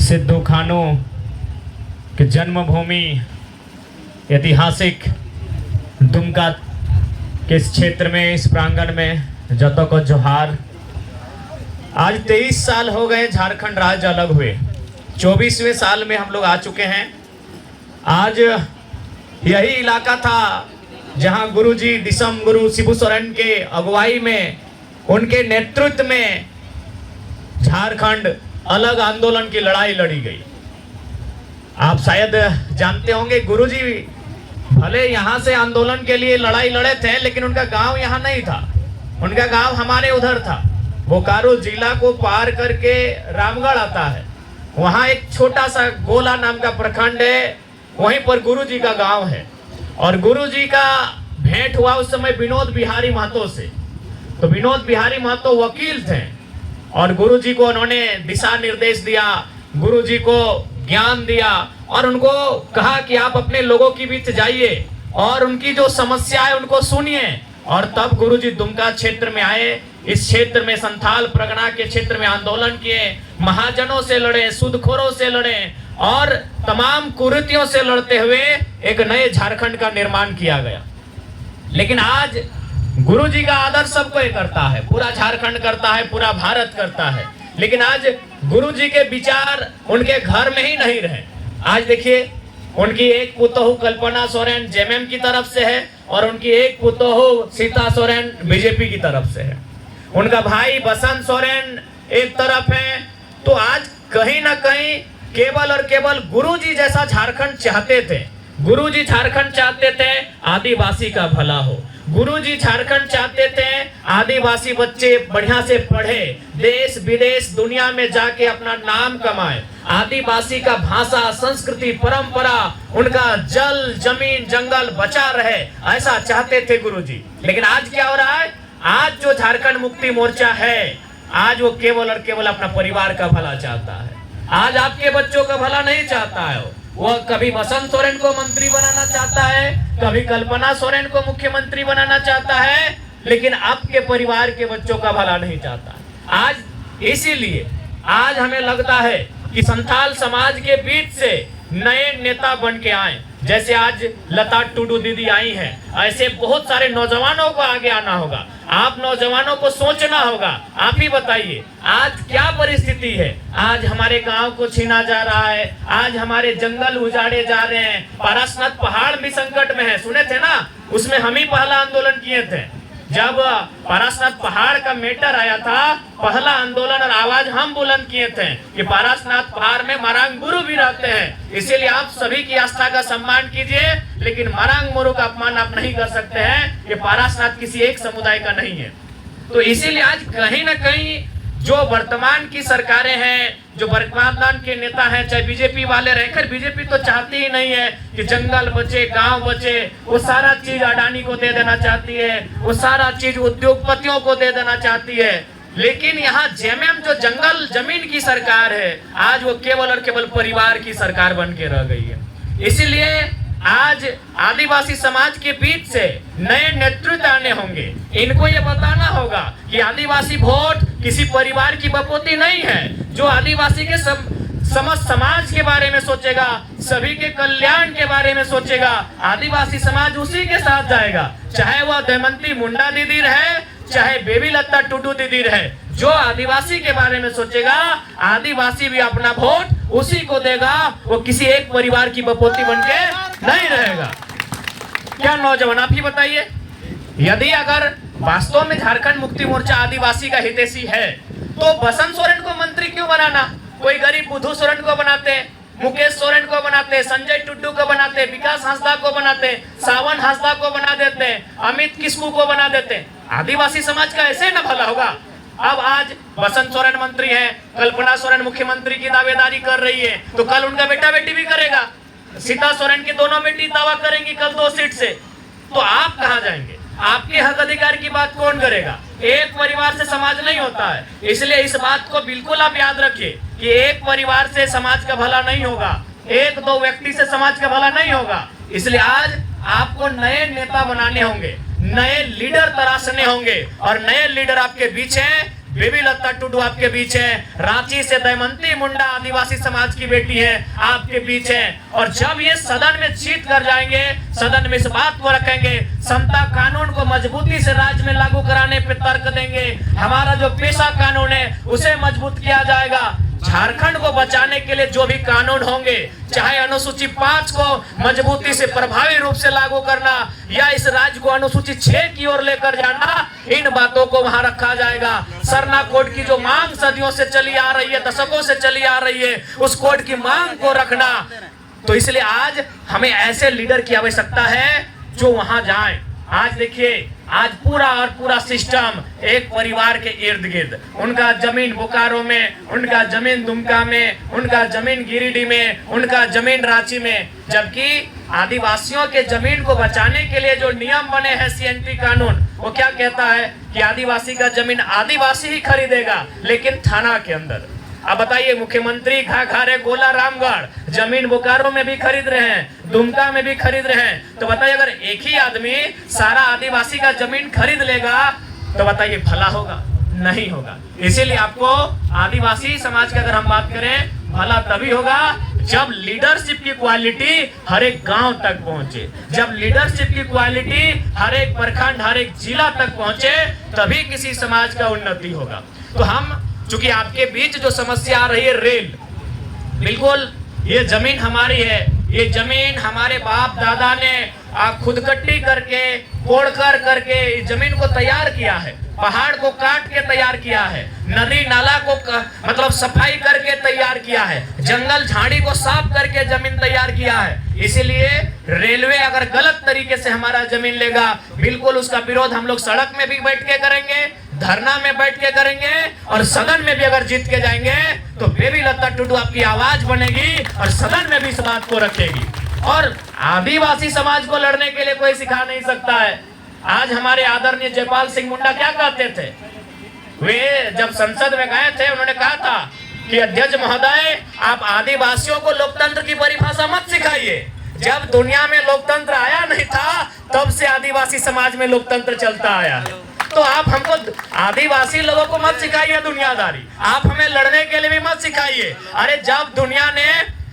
सिद्धू खानों की जन्मभूमि ऐतिहासिक दुमका के इस क्षेत्र में, इस प्रांगण में जतो को जोहार। आज 23 साल हो गए झारखंड राज्य अलग हुए, 24वें साल में हम लोग आ चुके हैं। आज यही इलाका था जहां गुरुजी दिसम गुरु शिबू सोरेन के अगुवाई में, उनके नेतृत्व में झारखंड अलग आंदोलन की लड़ाई लड़ी गई। आप शायद जानते होंगे, गुरुजी भले यहाँ से आंदोलन के लिए लड़ाई लड़े थे, लेकिन उनका गांव यहाँ नहीं था। उनका गांव हमारे उधर था। बोकारो जिला को पार करके रामगढ़ आता है, वहाँ एक छोटा सा गोला नाम का प्रखंड है, वहीं पर गुरुजी का गांव है। और गुरुजी का भेंट हुआ उस समय विनोद बिहारी महतो से। तो विनोद बिहारी महतो वकील थे और गुरुजी को उन्होंने दिशा निर्देश दिया, गुरुजी को ज्ञान दिया और उनको कहा कि आप अपने लोगों के बीच जाइए और उनकी जो समस्या है उनको सुनिए। और तब गुरुजी दुमका क्षेत्र में आए। इस क्षेत्र में संथाल परगना के क्षेत्र में आंदोलन किए, महाजनों से लड़े, सूदखोरों से लड़े और तमाम कुरीतियों से लड़ते हुए एक नए झारखंड का निर्माण किया गया। लेकिन आज गुरुजी का आदर सब कोई करता है, पूरा झारखंड करता है, पूरा भारत करता है। लेकिन आज गुरुजी के विचार उनके घर में ही नहीं रहे। आज देखिए, उनकी एक पुतोहू कल्पना सोरेन जेएमएम की तरफ से है और उनकी एक पुतोहू सीता सोरेन बीजेपी की तरफ से है। उनका भाई बसंत सोरेन एक तरफ है। तो आज कहीं ना कहीं केवल और केवल गुरुजी जैसा झारखंड चाहते थे। गुरुजी झारखंड चाहते थे आदिवासी का भला हो। गुरुजी झारखंड चाहते थे आदिवासी बच्चे बढ़िया से पढ़े, देश विदेश दुनिया में जाके अपना नाम कमाए। आदिवासी का भाषा, संस्कृति, परंपरा, उनका जल, जमीन, जंगल बचा रहे, ऐसा चाहते थे गुरुजी। लेकिन आज क्या हो रहा है? आज जो झारखंड मुक्ति मोर्चा है, आज वो केवल और केवल अपना परिवार का भला चाहता है। आज आपके बच्चों का भला नहीं चाहता है। वो कभी बसंत सोरेन को मंत्री बनाना चाहता है, कभी कल्पना सोरेन को मुख्यमंत्री बनाना चाहता है, लेकिन आपके परिवार के बच्चों का भला नहीं चाहता। आज इसीलिए आज हमें लगता है कि संथाल समाज के बीच से नए नेता बन के आए। जैसे आज लता टुडू दीदी आई हैं, ऐसे बहुत सारे नौजवानों को आगे आना होगा। आप नौजवानों को सोचना होगा। आप ही बताइए, आज क्या परिस्थिति है? आज हमारे गांव को छीना जा रहा है, आज हमारे जंगल उजाड़े जा रहे हैं, पारसनाथ पहाड़ भी संकट में है। सुने थे ना, उसमें हम ही पहला आंदोलन किए थे। जब पारसनाथ पहाड़ का मैटर आया था, पहला आंदोलन और आवाज हम बुलंद किए थे कि पारसनाथ पहाड़ में मरांग गुरु भी रहते हैं, इसीलिए आप सभी की आस्था का सम्मान कीजिए, लेकिन मरांग गुरु का अपमान आप नहीं कर सकते हैं। ये पारसनाथ किसी एक समुदाय का नहीं है। तो इसीलिए आज कहीं ना कहीं जो वर्तमान की सरकारें हैं, जो वर्तमान के नेता हैं, चाहे बीजेपी वाले रहकर, बीजेपी तो चाहती ही नहीं है कि जंगल बचे, गांव बचे। वो सारा चीज अडानी को दे देना चाहती है, वो सारा चीज उद्योगपतियों को दे देना चाहती है। लेकिन यहाँ जेएमएम जो जंगल जमीन की सरकार है, आज वो केवल और केवल परिवार की सरकार बन के रह गई है। इसीलिए आज आदिवासी समाज के बीच से नए नेतृत्व आने होंगे। इनको ये बताना होगा कि आदिवासी वोट किसी परिवार की बपोती नहीं है। जो आदिवासी के समस्त समाज के बारे में सोचेगा, सभी के कल्याण के बारे में सोचेगा, आदिवासी समाज उसी के साथ जाएगा। चाहे वह दमयंती मुंडा दीदी रहे, चाहे बेबी लता टुडू दीदी रहे, जो आदिवासी के बारे में सोचेगा, आदिवासी भी अपना वोट उसी को देगा। वो किसी एक परिवार की बपोती बनके नहीं रहेगा। क्या नौजवान, आप ही बताइए, यदि अगर वास्तव में झारखंड मुक्ति मोर्चा आदिवासी का हितैषी है, तो बसंत सोरेन को मंत्री क्यों बनाना? कोई गरीब बुद्धू सोरेन को बनाते, मुकेश सोरेन को बनाते, संजय टुड्डू को बनाते, विकास हांसदा को बनाते, सावन हांसदा को बना देते, अमित किस्कू को बना देते। आदिवासी समाज का ऐसे न भला होगा। अब आज बसंत सोरेन मंत्री हैं, कल्पना सोरेन मुख्यमंत्री की दावेदारी कर रही है, तो कल उनका बेटा बेटी भी करेगा। सीता सोरेन की दोनों बेटी दावा करेंगी कल 2 सीट से। तो आप कहां जाएंगे? आपके हक अधिकार की बात कौन करेगा? एक परिवार से समाज नहीं होता है। इसलिए इस बात को बिल्कुल आप याद रखिए कि एक परिवार से समाज का भला नहीं होगा, 1-2 व्यक्ति से समाज का भला नहीं होगा। इसलिए आज आपको नए नेता बनाने होंगे, नए लीडर तराशने होंगे, और नए लीडर आपके बीच हैं बेबी लता टुडू आपके बीच है, रांची से दमयंती मुंडा आदिवासी समाज की बेटी है आपके बीच है। और जब ये सदन में जीत कर जाएंगे, सदन में इस बात को रखेंगे, समता कानून को मजबूती से राज्य में लागू कराने पे तर्क देंगे, हमारा जो पेशा कानून है उसे मजबूत किया जाएगा। झारखंड को बचाने के लिए जो भी कानून होंगे, चाहे अनुसूची 5 को मजबूती से प्रभावी रूप से लागू करना या इस राज्य को अनुसूची 6 की ओर लेकर जाना, इन बातों को वहां रखा जाएगा। सरना कोड की जो मांग सदियों से चली आ रही है, दशकों से चली आ रही है, उस कोड की मांग को रखना। तो इसलिए आज हमें ऐसे लीडर की आवश्यकता है जो वहां जाएं। आज देखिए, आज पूरा और पूरा सिस्टम एक परिवार के इर्द गिर्द, उनका जमीन बोकारो में, उनका जमीन दुमका में, उनका जमीन गिरिडीह में, उनका जमीन रांची में। जबकि आदिवासियों के जमीन को बचाने के लिए जो नियम बने हैं सीएनपी कानून, वो क्या कहता है कि आदिवासी का जमीन आदिवासी ही खरीदेगा, लेकिन थाना के अंदर। अब बताइए, मुख्यमंत्री घाघारे गोला रामगढ़ जमीन बोकारो में भी खरीद रहे हैं, दुमका में भी खरीद रहे हैं। तो बताइए, अगर एक ही आदमी सारा आदिवासी का जमीन खरीद लेगा तो बताइए भला होगा? नहीं होगा। इसीलिए आपको आदिवासी समाज की अगर हम बात करें, भला तभी होगा जब लीडरशिप की क्वालिटी हर एक गांव तक पहुंचे, जब लीडरशिप की क्वालिटी हर एक प्रखंड, हर एक जिला तक पहुंचे, तभी किसी समाज का उन्नति होगा। तो हम, चूंकि आपके बीच जो समस्या आ रही है रेल, बिल्कुल ये जमीन हमारी है, ये जमीन हमारे बाप दादा ने खुदकट्टी करके, कोड़ करके इस जमीन को तैयार किया है, पहाड़ को काट के तैयार किया है, नदी नाला को मतलब सफाई करके तैयार किया है, जंगल झाड़ी को साफ करके जमीन तैयार किया है। इसीलिए रेलवे अगर गलत तरीके से हमारा जमीन लेगा, बिल्कुल उसका विरोध हम लोग सड़क में भी बैठ के करेंगे, धरना में बैठ के करेंगे, और सदन में भी अगर जीत के जाएंगे तो बेबी लता टुडू आपकी आवाज बनेगी और सदन में भी इस बात को रखेगी। और आदिवासी समाज को लड़ने के लिए कोई सिखा नहीं सकता है। आज हमारे आदरणीय जयपाल सिंह मुंडा क्या कहते थे, वे जब संसद में गए थे, उन्होंने कहा था कि अध्यक्ष महोदय, आप आदिवासियों को लोकतंत्र की परिभाषा मत सिखाइए। जब दुनिया में लोकतंत्र आया नहीं था, तब से आदिवासी समाज में लोकतंत्र चलता आया है। तो आप हमको, आदिवासी लोगों को मत सिखाइए दुनियादारी, आप हमें लड़ने के लिए भी मत सिखाइए। अरे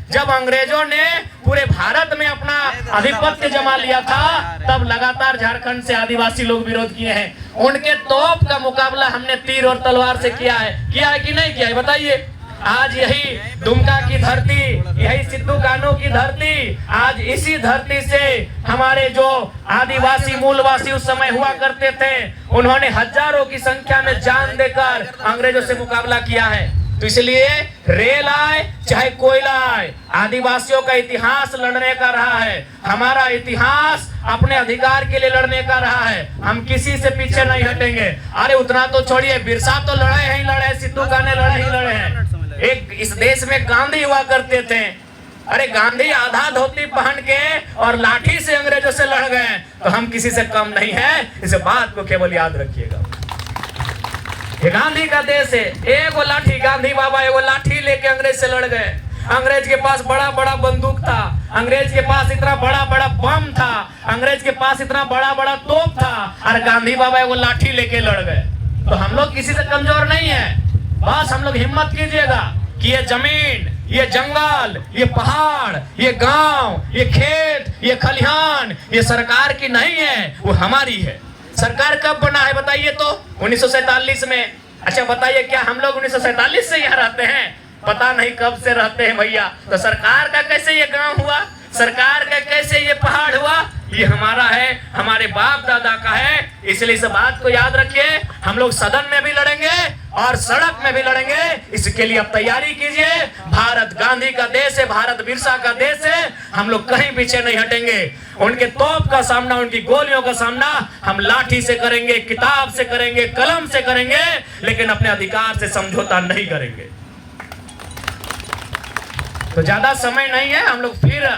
जब अंग्रेजों ने पूरे भारत में अपना आधिपत्य जमा लिया था, तब लगातार झारखंड से आदिवासी लोग विरोध किए हैं। उनके तोप का मुकाबला हमने तीर और तलवार से किया है कि नहीं किया है? बताइए। आज यही दुमका की धरती, यही सिद्धू कान्हू की धरती, आज इसी धरती से हमारे जो आदिवासी मूलवासी उस समय हुआ करते थे, उन्होंने हजारों की संख्या में जान देकर अंग्रेजों से मुकाबला किया है। तो इसलिए रेल आए चाहे कोयला आए, आदिवासियों का इतिहास लड़ने का रहा है। हमारा इतिहास अपने अधिकार के लिए लड़ने का रहा है। हम किसी से पीछे नहीं हटेंगे। अरे उतना तो छोड़िए, बिरसा तो लड़े ही लड़े, सिद्धू कान्हू लड़े ही लड़े हैं। एक इस देश में गांधी हुआ करते थे। अरे गांधी आधा धोती पहन के और लाठी से अंग्रेजों से लड़ गए, तो हम किसी से कम नहीं है। इस बात को केवल याद रखिएगा। ये गांधी का देश है। एगो लाठी, गांधी बाबा एगो लाठी लेके अंग्रेज से लड़ गए। अंग्रेज के पास बड़ा बड़ा बंदूक था, अंग्रेज के पास इतना बड़ा बड़ा बम था, अंग्रेज के पास इतना बड़ा बड़ा तोप था, और गांधी बाबा एगो लाठी लेके लड़ गए। तो हम लोग किसी से कमजोर नहीं है। बस हम लोग हिम्मत कीजिएगा कि ये जमीन, ये जंगल, ये पहाड़, ये गांव, ये खेत, ये खलिहान, ये सरकार की नहीं है, वो हमारी है। सरकार कब बना है बताइए तो? 1947 में। अच्छा बताइए, क्या हम लोग 1947 से यहाँ रहते हैं? पता नहीं कब से रहते हैं भैया। तो सरकार का कैसे ये गांव हुआ, सरकार का कैसे ये पहाड़ हुआ? ये हमारा है, हमारे बाप दादा का है। इसलिए इस बात को याद रखिए। हम लोग सदन में भी लड़ेंगे और सड़क में भी लड़ेंगे। इसके लिए अब तैयारी कीजिए। भारत गांधी का देश है, भारत बिरसा का देश है। हम लोग कहीं पीछे नहीं हटेंगे। उनके तोप का सामना, उनकी गोलियों का सामना हम लाठी से करेंगे, किताब से करेंगे, कलम से करेंगे, लेकिन अपने अधिकार से समझौता नहीं करेंगे। तो ज्यादा समय नहीं है। हम लोग फिर,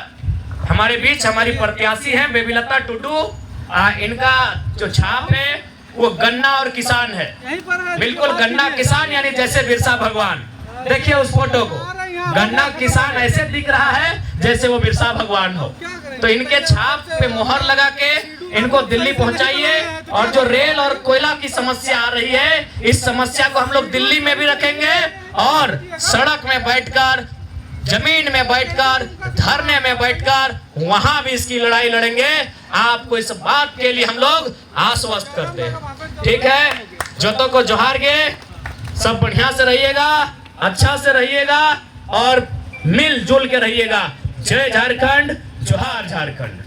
हमारे बीच हमारी प्रत्याशी हैं बेबी लता टुडू। इनका जो छाप है वो गन्ना और किसान है। बिल्कुल गन्ना किसान, यानी जैसे बिरसा भगवान। देखिए उस फोटो को, गन्ना किसान ऐसे दिख रहा है जैसे वो बिरसा भगवान हो। तो इनके छाप पे मोहर लगा के इनको दिल्ली पहुंचाइए। और जो रेल और कोयला की समस्या आ रही है, इस समस्या को हम लोग दिल्ली में भी रखेंगे और सड़क में बैठकर, जमीन में बैठकर, धरने में बैठकर वहां भी इसकी लड़ाई लड़ेंगे। आपको इस बात के लिए हम लोग आश्वस्त करते हैं। ठीक है, जोतो को जोहार गे, सब बढ़िया से रहिएगा, अच्छा से रहिएगा और मिलजुल के रहिएगा। जय झारखंड, जोहार झारखंड।